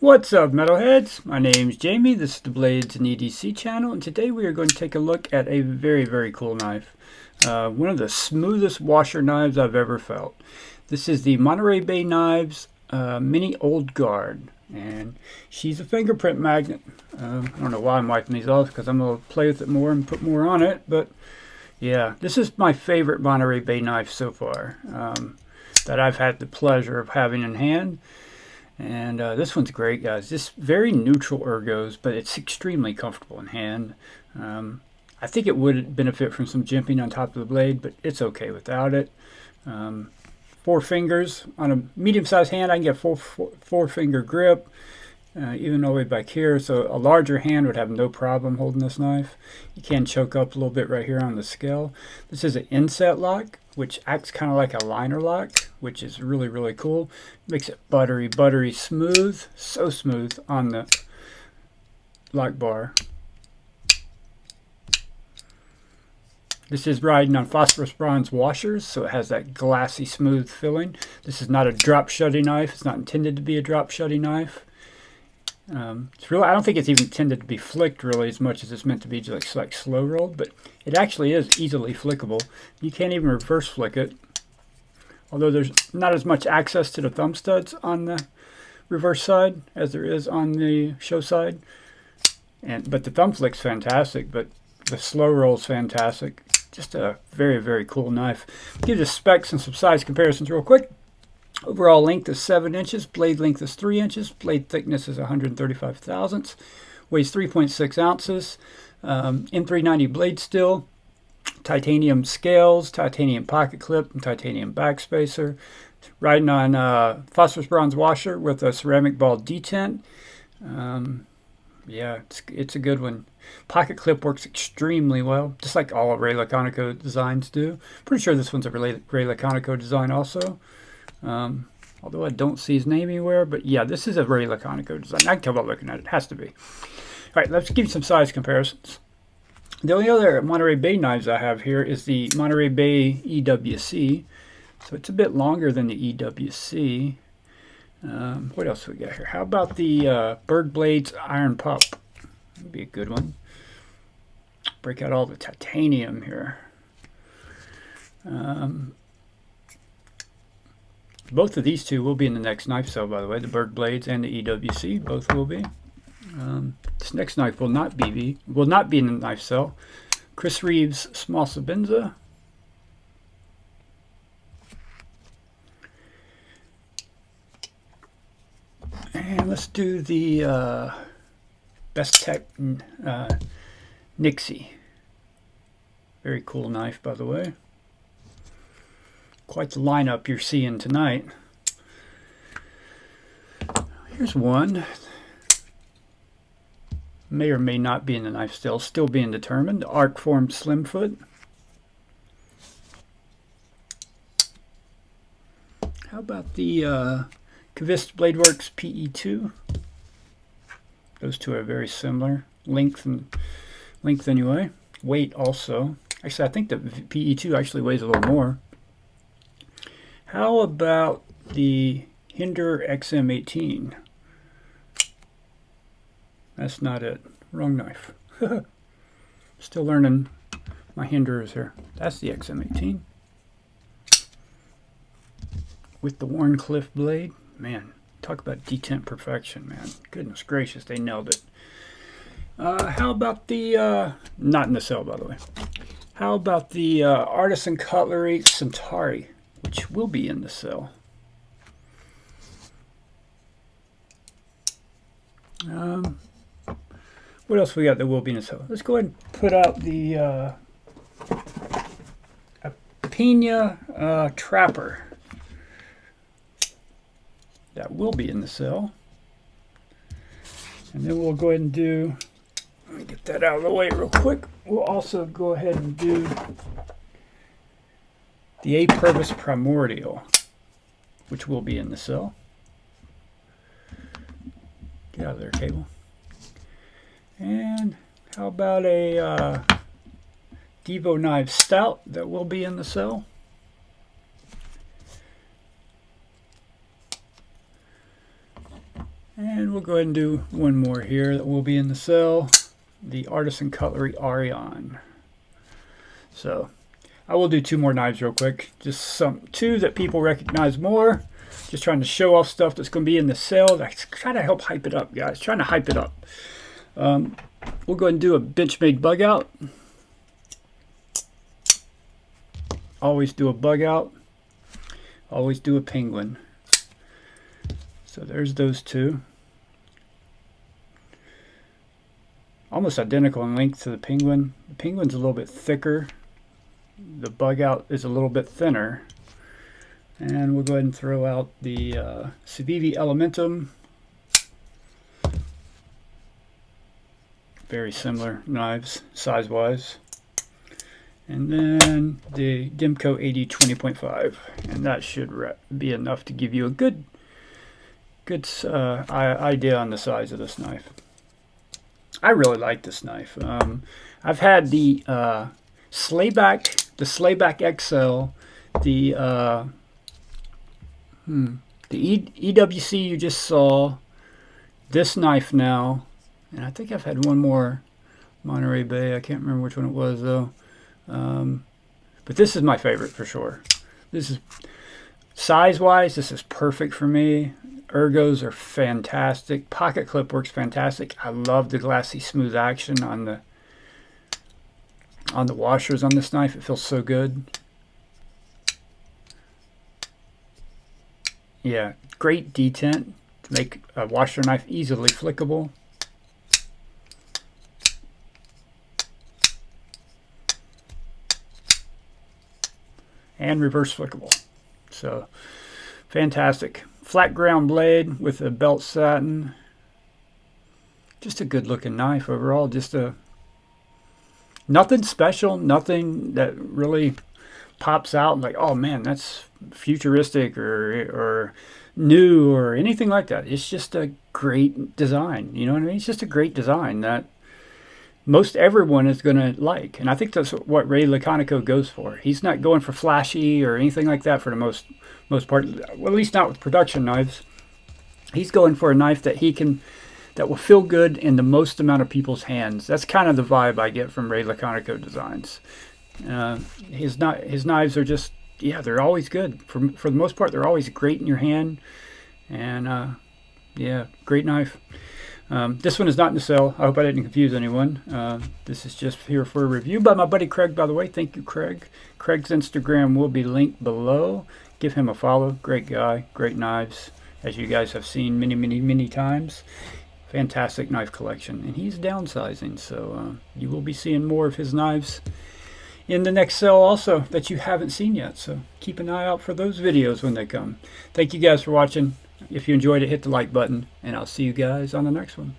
What's up, metalheads? My name's Jamie. This is the Blades and EDC channel, and today we are going to take a look at a very cool knife. One of the smoothest washer knives I've ever felt. This is the Monterey Bay Knives Mini Old Guard, and she's a fingerprint magnet. I don't know why I'm wiping these off, because I'm going to play with it more and put more on it, but yeah, this is my favorite Monterey Bay knife so far that I've had the pleasure of having in hand. And this one's great, guys. Just very neutral ergos, but it's extremely comfortable in hand. I think it would benefit from some jimping on top of the blade, but it's okay without it. 4 fingers on a medium-sized hand. I can get four finger grip, even all the way back here. So a larger hand would have no problem holding this knife. You can choke up a little bit right here on the scale. This is an inset lock, which acts kind of like a liner lock, which is really cool. Makes it buttery smooth, so smooth on the lock bar. This is riding on phosphorus bronze washers, so it has that glassy smooth feeling. This is not a drop shutting knife. It's not intended to be a drop shutting knife. It's really, I don't think it's even intended to be flicked really as much as it's meant to be just like slow rolled, but it actually is easily flickable. You can't even reverse flick it, although there's not as much access to the thumb studs on the reverse side as there is on the show side. But the thumb flick's fantastic, but the slow roll's fantastic. Just a very cool knife. Give the specs and some size comparisons real quick. Overall length is 7 inches, blade length is 3 inches, blade thickness is 135 thousandths, weighs 3.6 ounces, M390 blade steel, titanium scales, titanium pocket clip, and titanium backspacer. Riding on phosphorus bronze washer with a ceramic ball detent. Yeah, it's a good one. Pocket clip works extremely well, just like all Ray Laconico designs do. Pretty sure this one's a Ray Laconico design also. Although I don't see his name anywhere, but yeah, this is a Ray Laconico design. I can tell by looking at it. It has to be. All right, let's give you some size comparisons. The only other Monterey Bay knives I have here is the Monterey Bay EWC. So it's a bit longer than the EWC. What else we got here? How about the Berg Blades Iron Pup? That'd be a good one. Break out all the titanium here. Both of these two will be in the next knife cell, by the way. The Berg Blades and the EWC, both will be. This next knife will not be in the knife cell. Chris Reeves Small Sabenza. And let's do the Best Tech Nixie. Very cool knife, by the way. Quite the lineup you're seeing tonight. Here's one. May or may not be in the knife still being determined. The Arc Form Slimfoot. How about the Cavist Bladeworks PE2? Those two are very similar. Length anyway. Weight also. Actually, I think the PE2 actually weighs a little more. How about the Hinder XM18? That's not it. Wrong knife. Still learning my hinders here. That's the XM18. With the Warncliffe blade. Man, talk about detent perfection, man. Goodness gracious, they nailed it. How about the, not in the cell, by the way. How about the Artisan Cutlery Centauri, which will be in the cell. What else we got that will be in the cell? Let's go ahead and put out the Pena Trapper. That will be in the cell. And then we'll go ahead and do, let me get that out of the way real quick. We'll also go ahead and do the A Purvis Primordial, which will be in the cell. Get out of there, cable. And how about a Devo Knives Stout that will be in the cell? And we'll go ahead and do one more here that will be in the cell, the Artisan Cutlery Arion. So I will do two more knives real quick, just two that people recognize more. Just trying to show off stuff that's going to be in the sale. That's trying to help hype it up, guys. Trying to hype it up. We'll go ahead and do a Benchmade bug out. Always do a bug out. Always do a penguin. So there's those two. Almost identical in length to the penguin. The penguin's a little bit thicker. The bug out is a little bit thinner. And we'll go ahead and throw out the Civivi Elementum. Very similar knives, size-wise. And then the Demco 80 20.5. And that should be enough to give you a good idea on the size of this knife. I really like this knife. I've had the Slayback XL, the EWC you just saw, this knife now, and I think I've had one more Monterey Bay. I can't remember which one it was though. But this is my favorite for sure. This is size-wise, this is perfect for me. Ergos are fantastic. Pocket clip works fantastic. I love the glassy smooth action on the washers on this knife. It feels so good. Yeah, great detent to make a washer knife easily flickable. And reverse flickable. So fantastic. Flat ground blade with a belt satin. Just a good looking knife overall. Just nothing special, nothing that really pops out like, oh man, that's futuristic or new or anything like that. It's just a great design. You know what I mean? It's just a great design that most everyone is going to like. And I think that's what Ray Laconico goes for. He's not going for flashy or anything like that for the most part. Well, at least not with production knives. He's going for a knife that that will feel good in the most amount of people's hands. That's kind of the vibe I get from Ray Laconico designs. His knives are just, yeah, they're always good. For the most part, they're always great in your hand. And yeah, great knife. This one is not in the sale. I hope I didn't confuse anyone. This is just here for a review by my buddy Craig, by the way. Thank you, Craig. Craig's Instagram will be linked below. Give him a follow. Great guy. Great knives, as you guys have seen many times. Fantastic knife collection. And he's downsizing, so you will be seeing more of his knives in the next sale also that you haven't seen yet. So keep an eye out for those videos when they come. Thank you guys for watching. If you enjoyed it, hit the like button, and I'll see you guys on the next one.